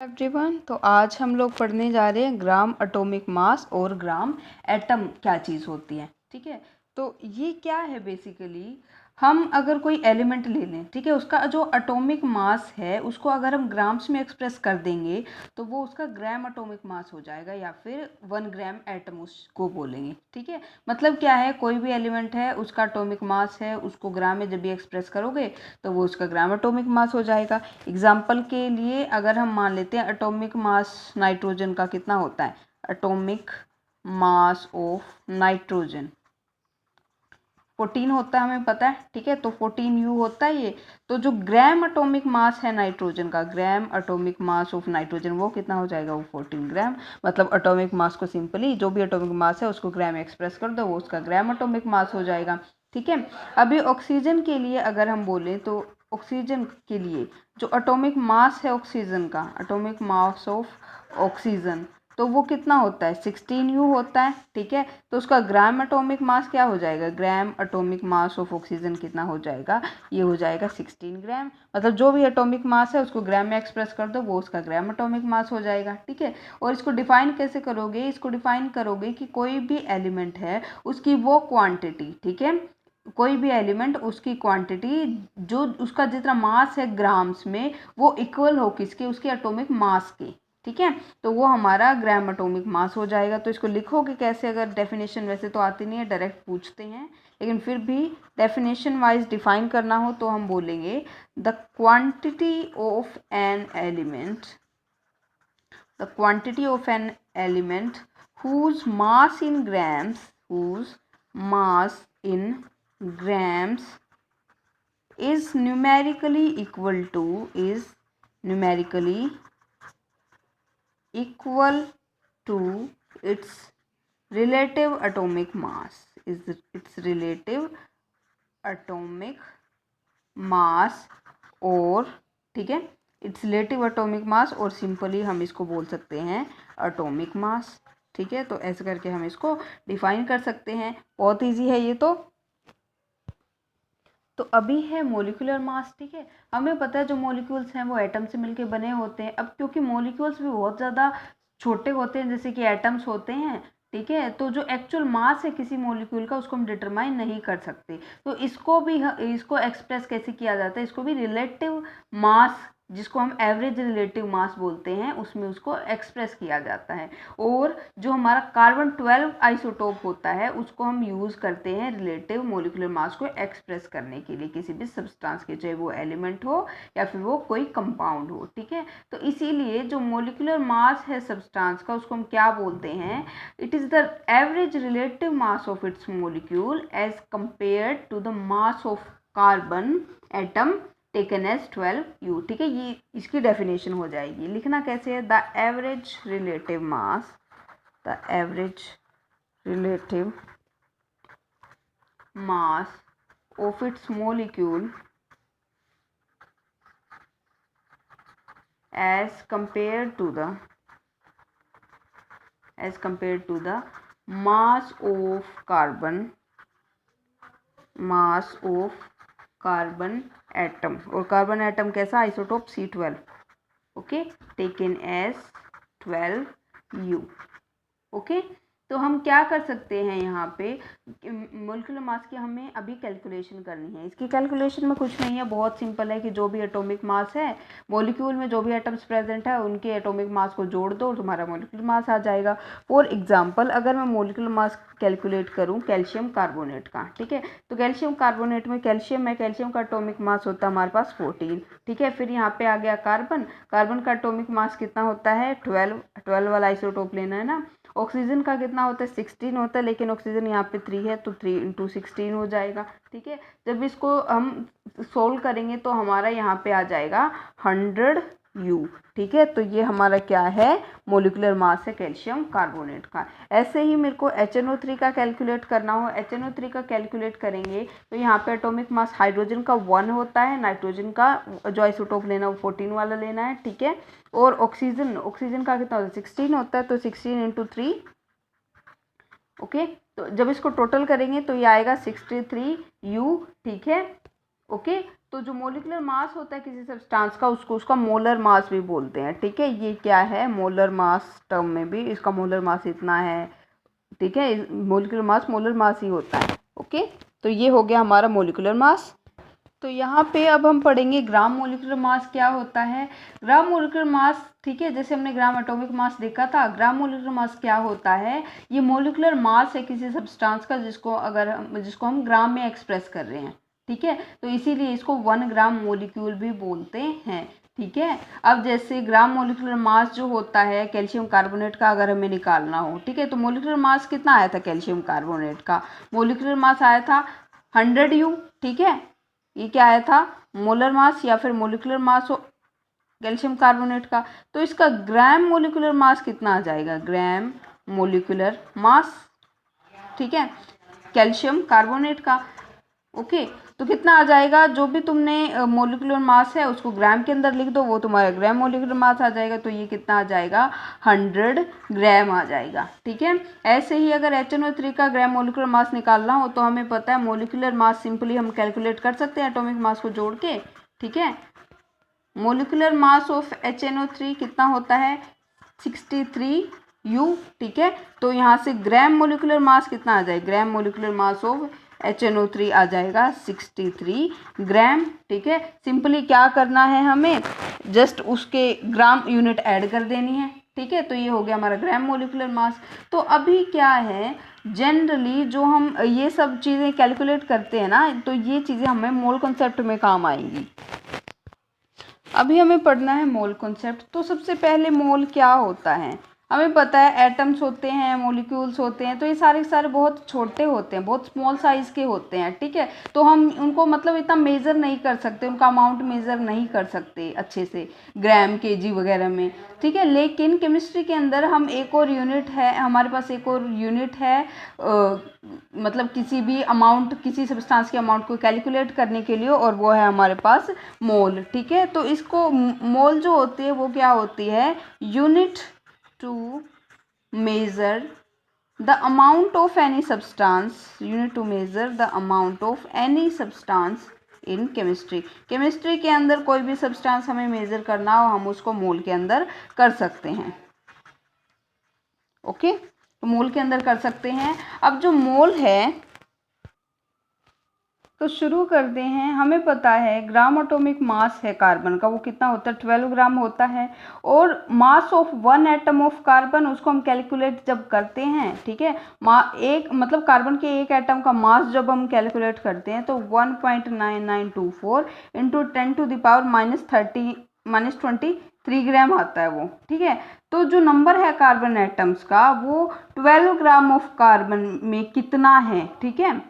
Everyone, तो आज हम लोग पढ़ने जा रहे हैं ग्राम एटॉमिक मास और ग्राम एटम क्या चीज़ होती है। ठीक है, तो ये क्या है बेसिकली, हम अगर कोई एलिमेंट ले लें, ठीक है, उसका जो एटॉमिक मास है उसको अगर हम ग्राम्स में एक्सप्रेस कर देंगे तो वो उसका ग्राम एटॉमिक मास हो जाएगा या फिर 1 ग्राम एटम उसको बोलेंगे। ठीक है, मतलब क्या है, कोई भी एलिमेंट है उसका एटॉमिक मास है, उसको ग्राम में जब भी एक्सप्रेस करोगे तो वो उसका ग्राम एटॉमिक मास हो जाएगा। एग्जाम्पल के लिए अगर हम मान लेते हैं एटॉमिक मास नाइट्रोजन का कितना होता है, एटॉमिक मास ऑफ नाइट्रोजन 14 होता है, हमें पता है। ठीक है, तो 14U होता है ये। तो जो ग्राम एटॉमिक मास है नाइट्रोजन का, gram atomic mass of nitrogen, वो कितना हो जाएगा, वो 14 ग्राम। मतलब एटॉमिक मास को सिंपली जो भी एटॉमिक मास है उसको ग्राम में एक्सप्रेस कर दो, वो उसका ग्राम एटॉमिक मास हो जाएगा। ठीक है, अभी ऑक्सीजन के लिए अगर हम बोलें तो ऑक्सीजन के लिए जो एटॉमिक मास है ऑक्सीजन का, एटॉमिक मास ऑफ ऑक्सीजन, तो वो कितना होता है, 16U होता है। ठीक है, तो उसका ग्राम एटॉमिक मास क्या हो जाएगा, gram atomic mass of oxygen कितना हो जाएगा, ये हो जाएगा 16 ग्राम। मतलब जो भी एटॉमिक मास है उसको ग्राम में एक्सप्रेस कर दो, वो उसका ग्राम एटॉमिक मास हो जाएगा। ठीक है, और इसको डिफाइन कैसे करोगे, इसको डिफाइन करोगे कि कोई भी एलिमेंट है उसकी वो क्वांटिटी, ठीक है, कोई भी एलिमेंट उसकी क्वांटिटी जो उसका जितना मास है ग्राम्स में वो इक्वल हो किसके, उसके एटॉमिक मास के। ठीक है, तो वो हमारा ग्राम एटॉमिक मास हो जाएगा। तो इसको लिखोगे कैसे, अगर डेफिनेशन वैसे तो आती नहीं है, डायरेक्ट पूछते हैं, लेकिन फिर भी डेफिनेशन वाइज डिफाइन करना हो तो हम बोलेंगे the quantity of an element, the quantity of an element whose mass in grams, whose mass in grams is numerically equal to, is numerically equal to its relative atomic mass, is its relative atomic mass, और ठीक है, it's relative atomic mass, और simply हम इसको बोल सकते हैं atomic mass. ठीक है, तो ऐसे करके हम इसको डिफाइन कर सकते हैं, बहुत इजी है ये तो अभी है मोलिकुलर मास। ठीक है, हमें पता है जो मॉलिक्यूल्स हैं वो एटम से मिलके बने होते हैं। अब क्योंकि मॉलिक्यूल्स भी बहुत ज़्यादा छोटे होते हैं जैसे कि एटम्स होते हैं, ठीक है, तो जो एक्चुअल मास है किसी मॉलिक्यूल का उसको हम डिटरमाइन नहीं कर सकते। तो इसको एक्सप्रेस कैसे किया जाता है, इसको भी रिलेटिव मास, जिसको हम एवरेज रिलेटिव मास बोलते हैं, उसमें उसको एक्सप्रेस किया जाता है। और जो हमारा कार्बन 12 आइसोटोप होता है उसको हम यूज़ करते हैं रिलेटिव मोलिकुलर मास को एक्सप्रेस करने के लिए किसी भी सब्सटेंस के, चाहे वो एलिमेंट हो या फिर वो कोई कंपाउंड हो। ठीक है, तो इसीलिए जो मोलिकुलर मास है सब्सटेंस का उसको हम क्या बोलते हैं, it is the average relative mass of its molecule as compared to the mass of carbon atom taken as 12U। ठीक है, ये इसकी डेफिनेशन हो जाएगी। लिखना कैसे है, the average relative mass, the average relative mass of its molecule as compared to the mass of carbon atom, और कार्बन एटम कैसा, isotope C12, okay, taken as 12U। Okay, तो हम क्या कर सकते हैं यहाँ पे, मोलिकुलर मास की हमें अभी कैलकुलेशन करनी है। इसकी कैलकुलेशन में कुछ नहीं है, बहुत सिंपल है कि जो भी एटॉमिक मास है मॉलिक्यूल में, जो भी एटम्स प्रेजेंट है उनके एटॉमिक मास को जोड़ दो और तुम्हारा मोलिकुलर मास आ जाएगा। फॉर एग्जांपल अगर मैं मोलिकुलर मास कैलकुलेट करूँ कैल्शियम कार्बोनेट का, ठीक है, तो कैल्शियम कार्बोनेट में कैल्शियम है, कैल्शियम का एटॉमिक मास होता है हमारे पास 14। ठीक है, फिर यहाँ पे आ गया कार्बन, कार्बन का एटॉमिक मास कितना होता है 12 वाला आइसोटोप लेना है ना। ऑक्सीजन का कितना होता है 16 होता है, लेकिन ऑक्सीजन यहाँ पे 3 है तो 3 × 16 हो जाएगा। ठीक है, जब इसको हम सोल्व करेंगे तो हमारा यहाँ पे आ जाएगा 100U। ठीक है, तो ये हमारा क्या है, मोलिकुलर मास है कैल्शियम कार्बोनेट का। ऐसे ही मेरे को HNO3 का कैलकुलेट करना हो, HNO3 का कैलकुलेट करेंगे तो यहाँ पे एटॉमिक मास हाइड्रोजन का 1 होता है, नाइट्रोजन का जो आइसोटोप लेना है वो 14 वाला लेना है। ठीक है, और ऑक्सीजन का कितना होता है 16 होता है, तो 16 × 3, ओके, तो जब इसको टोटल करेंगे तो ये आएगा 63U। ठीक है, ओके, तो जो मोलिकुलर मास होता है किसी सब्सटेंस का उसको उसका मोलर मास भी बोलते हैं, ठीक है। ये क्या है, मोलर मास टर्म में भी इसका मोलर मास इतना है, ठीक है। मोलिकुलर मास मोलर मास ही होता है, ओके। तो ये हो गया हमारा मोलिकुलर मास। तो यहाँ पे अब हम पढ़ेंगे ग्राम मोलिकुलर मास क्या होता है। ग्राम मोलिकुलर मास, ठीक है, जैसे हमने ग्राम एटॉमिक मास देखा था, ग्राम मोलिकुलर मास क्या होता है, ये मोलिकुलर मास है किसी सब्सटेंस का जिसको हम ग्राम में एक्सप्रेस कर रहे हैं, ठीक है। तो इसीलिए इसको 1 ग्राम मोलिक्यूल भी बोलते हैं, ठीक है। अब जैसे ग्राम मोलिकुलर मास जो होता है कैल्शियम कार्बोनेट का अगर हमें निकालना हो, ठीक है, तो मोलिकुलर मास कितना आया था कैल्शियम कार्बोनेट का, मोलिकुलर मास आया था 100 U, ठीक है। ये क्या आया था, मोलर मास या फिर मोलिकुलर मास हो कैल्शियम कार्बोनेट का। तो इसका ग्राम मोलिकुलर मास कितना आ जाएगा, ग्राम मोलिकुलर मास, ठीक है, कैल्शियम कार्बोनेट का, ओके। तो कितना आ जाएगा, जो भी तुमने मोलिकुलर मास है उसको ग्राम के अंदर लिख दो, वो तुम्हारा ग्राम मोलिकुलर मास आ जाएगा। तो ये कितना आ जाएगा, 100 ग्राम आ जाएगा, ठीक है। ऐसे ही अगर HNO3 का ग्राम मोलिकुलर मास निकालना हो तो हमें पता है मोलिकुलर मास सिंपली हम कैलकुलेट कर सकते हैं एटॉमिक मास को जोड़ के, ठीक है। मोलिकुलर मास ऑफ HNO3 कितना होता है, 63U, ठीक है। तो यहाँ से ग्राम मोलिकुलर मास कितना आ जाएगा, gram molecular mass of HNO3 आ जाएगा 63 ग्राम, ठीक है। सिंपली क्या करना है, हमें जस्ट उसके ग्राम यूनिट ऐड कर देनी है, ठीक है। तो ये हो गया हमारा ग्राम मोलिकुलर मास। तो अभी क्या है, जनरली जो हम ये सब चीज़ें कैलकुलेट करते हैं ना, तो ये चीज़ें हमें मोल कॉन्सेप्ट में काम आएंगी। अभी हमें पढ़ना है मोल कॉन्सेप्ट। तो सबसे पहले मोल क्या होता है, हमें पता है एटम्स होते हैं, मॉलिक्यूल्स होते हैं, तो ये सारे के सारे बहुत छोटे होते हैं, बहुत स्मॉल साइज़ के होते हैं, ठीक है। तो हम उनको मतलब इतना मेज़र नहीं कर सकते, उनका अमाउंट मेज़र नहीं कर सकते अच्छे से ग्राम केजी वगैरह में, ठीक है। लेकिन केमिस्ट्री के अंदर हम एक और यूनिट है, हमारे पास एक और यूनिट है, मतलब किसी भी अमाउंट, किसी सब्सटेंस के अमाउंट को कैलकुलेट करने के लिए, और वो है हमारे पास मोल, ठीक है। तो इसको मोल जो होती है वो क्या होती है, unit to measure the amount of any substance, unit to measure the amount of any substance in chemistry। Chemistry के अंदर कोई भी सब्सटेंस हमें मेजर करना हो, हम उसको मोल के अंदर कर सकते हैं, ओके। तो मोल के अंदर कर सकते हैं। अब जो मोल है, तो शुरू करते हैं। हमें पता है ग्राम एटॉमिक मास है कार्बन का, वो कितना होता है, 12 ग्राम होता है। और mass of 1 atom of carbon, उसको हम कैलकुलेट जब करते हैं, ठीक है, एक मतलब कार्बन के एक एटम का मास जब हम कैलकुलेट करते हैं तो 1.9924 इंटू 10⁻³ 23 ग्राम आता है वो, ठीक है। तो जो नंबर है कार्बन एटम्स का वो 12 ग्राम ऑफ कार्बन में कितना है, ठीक है,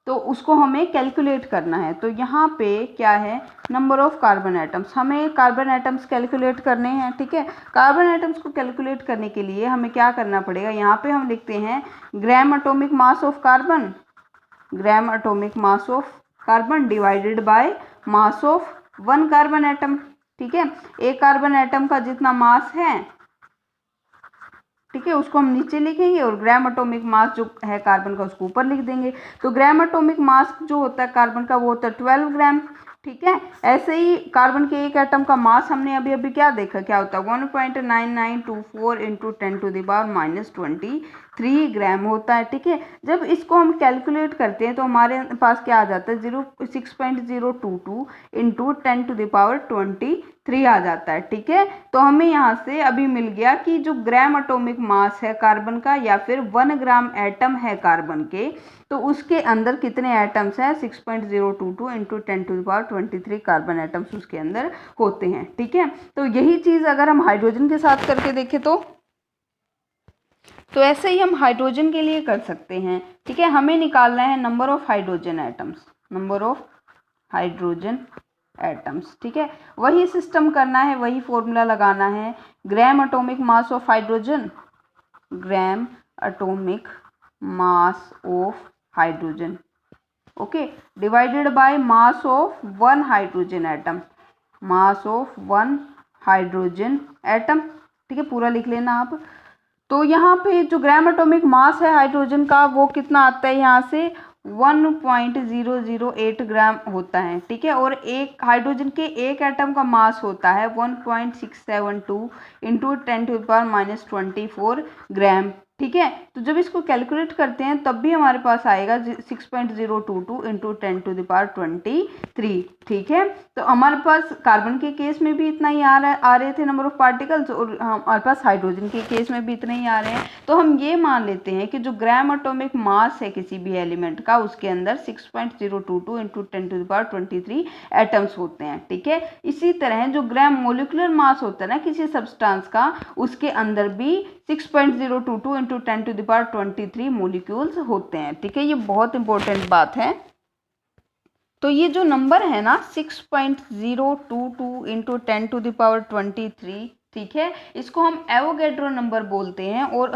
तो उसको हमें कैलकुलेट करना है। तो यहाँ पे क्या है, नंबर ऑफ कार्बन एटम्स, हमें कार्बन एटम्स कैलकुलेट करने हैं, ठीक है। कार्बन एटम्स को कैलकुलेट करने के लिए हमें क्या करना पड़ेगा, यहाँ पे हम लिखते हैं gram atomic mass of carbon, gram atomic mass of carbon divided by mass of 1 carbon atom, ठीक है। एक कार्बन एटम का जितना मास है, ठीक है, उसको हम नीचे लिखेंगे, और ग्राम एटॉमिक मास जो है कार्बन का उसको ऊपर लिख देंगे। तो ग्राम एटॉमिक मास जो होता है कार्बन का वो होता है 12 ग्राम, ठीक है। ऐसे ही कार्बन के एक एटम का मास हमने अभी अभी क्या देखा, क्या होता है, 1.9924 इंटू 10⁻23 ग्राम होता है, ठीक है। जब इसको हम कैलकुलेट करते हैं तो हमारे पास क्या आ जाता है, 6.022 इंटू 10⁻23 आ जाता है, ठीक है। तो हमें यहाँ से अभी मिल गया कि जो ग्राम एटॉमिक मास है कार्बन का, या फिर 1 ग्राम एटम है कार्बन के, तो उसके अंदर कितने एटम्स हैं, 6.022 इंटू 10⁻23 कार्बन एटम्स उसके अंदर होते हैं, ठीक है। तो यही चीज़ अगर हम हाइड्रोजन के साथ करके देखें तो ऐसे ही हम हाइड्रोजन के लिए कर सकते हैं, ठीक है। हमें निकालना है number of hydrogen atoms, number of hydrogen atoms, ठीक है। वही सिस्टम करना है, वही फॉर्मूला लगाना है, gram atomic mass of hydrogen, gram atomic mass of hydrogen, okay, divided by mass of 1 hydrogen atom, mass of 1 hydrogen atom, ठीक है, पूरा लिख लेना आप। तो यहाँ पे जो ग्राम एटॉमिक मास है हाइड्रोजन का वो कितना आता है, यहाँ से 1.008 ग्राम होता है, ठीक है। और एक हाइड्रोजन के एक एटम का मास होता है 1.672 इंटू 10⁻⁻24 ग्राम, ठीक है। तो जब इसको कैलकुलेट करते हैं तब भी हमारे पास आएगा 6.022 इंटू 10⁻23, ठीक है। तो हमारे पास कार्बन के केस में भी इतना ही आ रहे थे नंबर ऑफ पार्टिकल्स, और हमारे पास हाइड्रोजन के केस में भी इतने ही आ रहे हैं। तो हम ये मान लेते हैं कि जो ग्राम एटॉमिक मास है किसी भी एलिमेंट का, उसके अंदर 6.022 इंटू 10⁻23 एटम्स होते हैं, ठीक है। इसी तरह जो ग्राम मोलिकुलर मास होता है ना किसी सब्सटेंस का, उसके अंदर भी 6.022 इंटू 10⁻23 मोलिक्यूल्स होते हैं, ठीक है। ये बहुत इंपॉर्टेंट बात है। तो ये जो नंबर है ना 6.022 इंटू 10⁻23, ठीक है, इसको हम एवोगैड्रो नंबर बोलते हैं। और